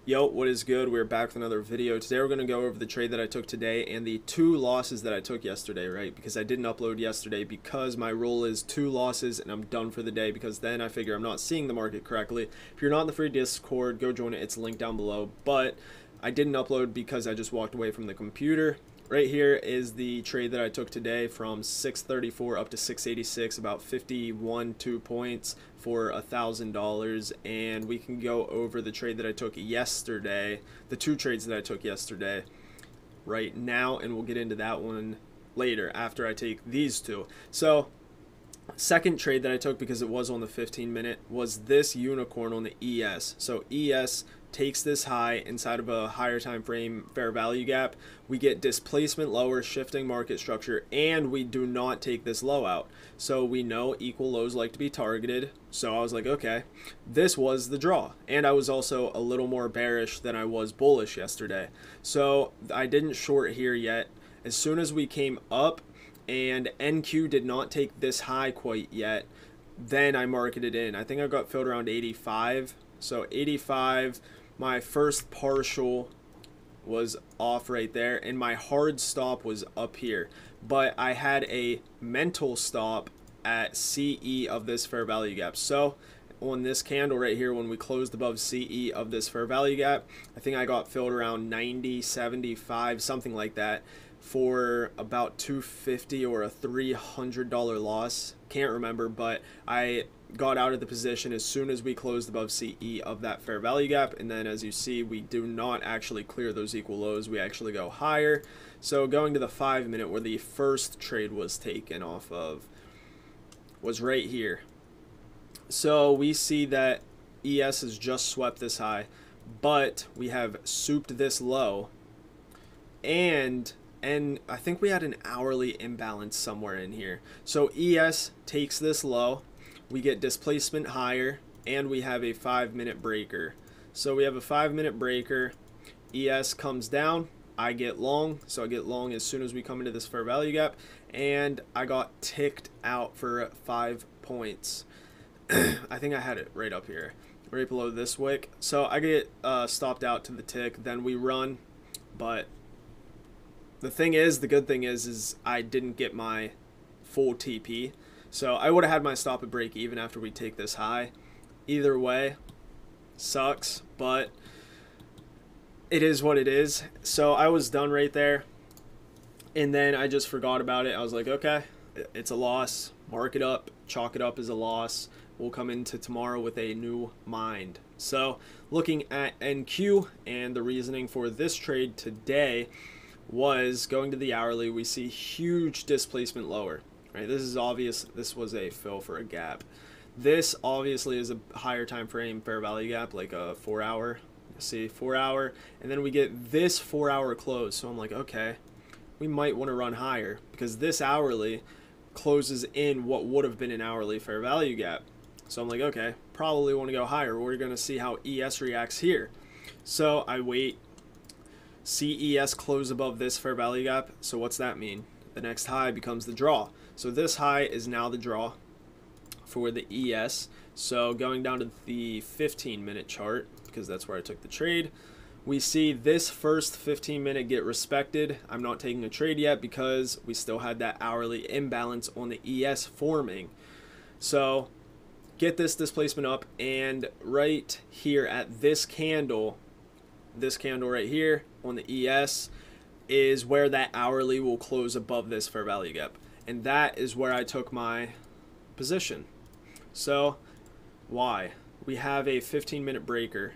Yo, what is good? We're back with another video. Today we're going to go over the trade that I took today and the 2 losses that I took yesterday, right? Because I didn't upload yesterday because my rule is 2 losses and I'm done for the day, because then I figure I'm not seeing the market correctly. If you're not in the free Discord, go join it. It's linked down below. But I didn't upload because I just walked away from the computer. Right here is the trade that I took today from 634 up to 686, about 2 points for $1,000. And we can go over the trade that I took yesterday, the 2 trades that I took yesterday right now, and we'll get into that one later after I take these 2. So second trade that I took, because it was on the 15-minute, was this unicorn on the ES. So ES takes this high inside of a higher time frame fair value gap. We get displacement lower, shifting market structure, and we do not take this low out. So we know equal lows like to be targeted. So I was like, okay, this was the draw. And I was also a little more bearish than I was bullish yesterday. So I didn't short here yet. As soon as we came up and NQ did not take this high quite yet, then I marketed in. I think I got filled around 85. So 85, my first partial was off right there, and my hard stop was up here. But I had a mental stop at CE of this fair value gap. So on this candle right here, when we closed above CE of this fair value gap, I think I got filled around 90, 75, something like that, for about $250 or a $300 loss. Can't remember, but I got out of the position as soon as we closed above CE of that fair value gap. And then as you see, we do not actually clear those equal lows, we actually go higher. So going to the 5-minute, where the first trade was taken off of, was right here. So we see that ES has just swept this high, but we have souped this low, and I think we had an hourly imbalance somewhere in here. So ES takes this low, we get displacement higher, and we have a 5-minute breaker. So we have a 5-minute breaker, ES comes down, I get long, so I get long as soon as we come into this fair value gap, and I got ticked out for 5 points. I think I had it right up here, right below this wick. So I get stopped out to the tick, then we run, but the thing is, the good thing is I didn't get my full TP. So I would have had my stop at break even after we take this high. Either way, sucks, but it is what it is. So I was done right there, and then I just forgot about it. I was like, okay, it's a loss. Mark it up, chalk it up as a loss. We'll come into tomorrow with a new mind. So looking at NQ, and the reasoning for this trade today was going to the hourly. We see huge displacement lower. Right, this is obvious. This was a fill for a gap. This obviously is a higher time frame fair value gap, like a 4-hour. See, 4-hour, and then we get this 4-hour close. So I'm like, okay, we might want to run higher, because this hourly closes in what would have been an hourly fair value gap. So I'm like, okay, probably want to go higher. We're going to see how ES reacts here. So I wait. CES close above this fair value gap. So what's that mean? The next high becomes the draw. So this high is now the draw for the ES. So going down to the 15-minute chart, because that's where I took the trade, we see this first 15-minute get respected. I'm not taking a trade yet because we still had that hourly imbalance on the ES forming. So get this displacement up, and right here at this candle right here on the ES is where that hourly will close above this fair value gap, and that is where I took my position. So why? We have a 15-minute breaker,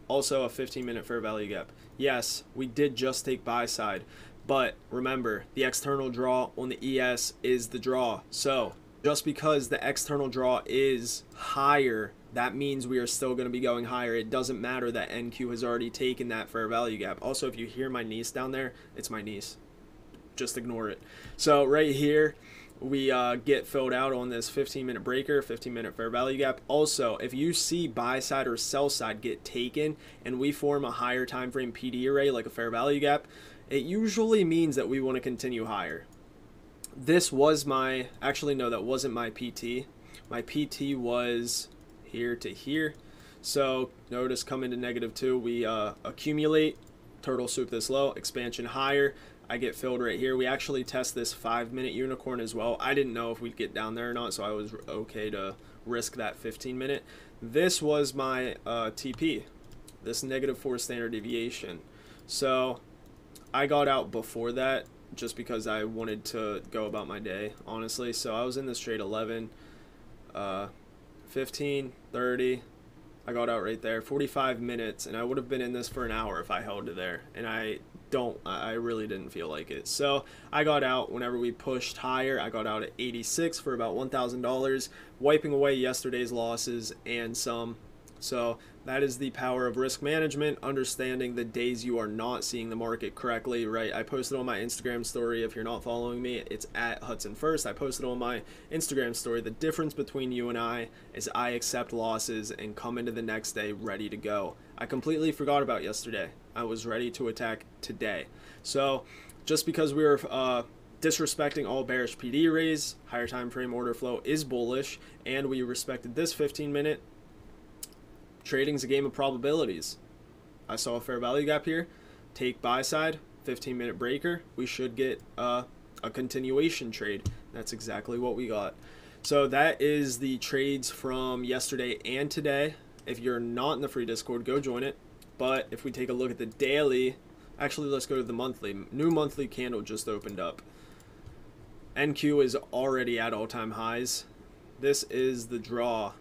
also a 15-minute fair value gap. Yes, we did just take buy side, but remember, the external draw on the ES is the draw. So just because the external draw is higher, that means we are still going to be going higher. It doesn't matter that NQ has already taken that fair value gap. Also, if you hear my niece down there, it's my niece. Just ignore it. So right here, we get filled out on this 15-minute breaker, 15-minute fair value gap. Also, if you see buy side or sell side get taken and we form a higher time frame PD array like a fair value gap, it usually means that we want to continue higher. This was my, actually no, that wasn't my PT. My PT was here to here. So notice come into -2, we accumulate, turtle soup this low, expansion higher. I get filled right here. We actually test this 5-minute unicorn as well. I didn't know if we'd get down there or not, so I was okay to risk that 15-minute. This was my TP, this -4 standard deviation. So I got out before that just because I wanted to go about my day, honestly. So I was in this trade 11, 15, 30. I got out right there, 45 minutes, and I would have been in this for an hour if I held it there. And I really didn't feel like it. So I got out whenever we pushed higher. I got out at 86 for about $1,000, wiping away yesterday's losses and some. So that is the power of risk management, understanding the days you are not seeing the market correctly, right? I posted on my Instagram story. If you're not following me, it's at Hudson First. I posted on my Instagram story. The difference between you and I is I accept losses and come into the next day ready to go. I completely forgot about yesterday. I was ready to attack today. So just because we were disrespecting all bearish PD raise, higher time frame order flow is bullish, and we respected this 15-minute. Trading's a game of probabilities. I saw a fair value gap here. Take buy side, 15-minute breaker. We should get a continuation trade. That's exactly what we got. So that is the trades from yesterday and today. If you're not in the free Discord, go join it. But if we take a look at the daily, actually let's go to the monthly. New monthly candle just opened up. NQ is already at all-time highs. This is the draw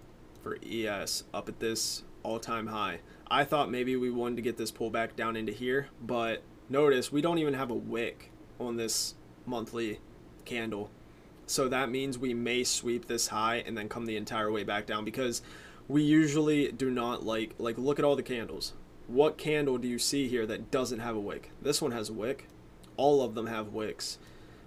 for ES up at this all-time high. I thought maybe we wanted to get this pullback down into here, but notice we don't even have a wick on this monthly candle. So that means we may sweep this high and then come the entire way back down, because we usually do not like look at all the candles. What candle do you see here that doesn't have a wick? This one has a wick. All of them have wicks,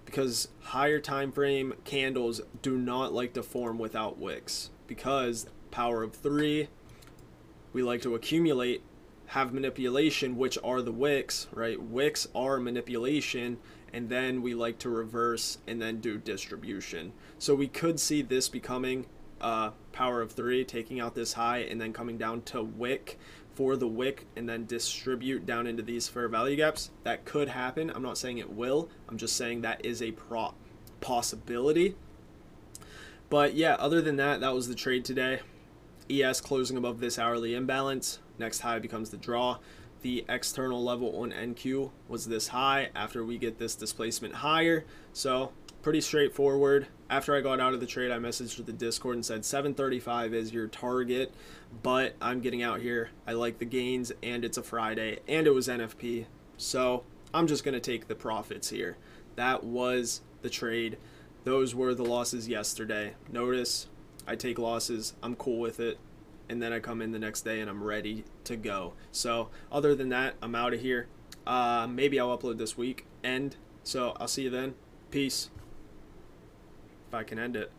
because higher time frame candles do not like to form without wicks, because power of 3, we like to accumulate, have manipulation, which are the wicks, right? Wicks are manipulation, and then we like to reverse and then do distribution. So we could see this becoming power of 3, taking out this high and then coming down to wick for the wick and then distribute down into these fair value gaps. That could happen. I'm not saying it will. I'm just saying that is a possibility. But yeah, other than that, that was the trade today. ES closing above this hourly imbalance. Next high becomes the draw. The external level on NQ was this high after we get this displacement higher. So pretty straightforward. After I got out of the trade, I messaged the Discord and said 735 is your target, but I'm getting out here. I like the gains, and it's a Friday, and it was NFP. So I'm just going to take the profits here. That was the trade. Those were the losses yesterday. Notice I take losses, I'm cool with it, and then I come in the next day and I'm ready to go. So other than that, I'm out of here. Maybe I'll upload this week, so I'll see you then. Peace. If I can end it.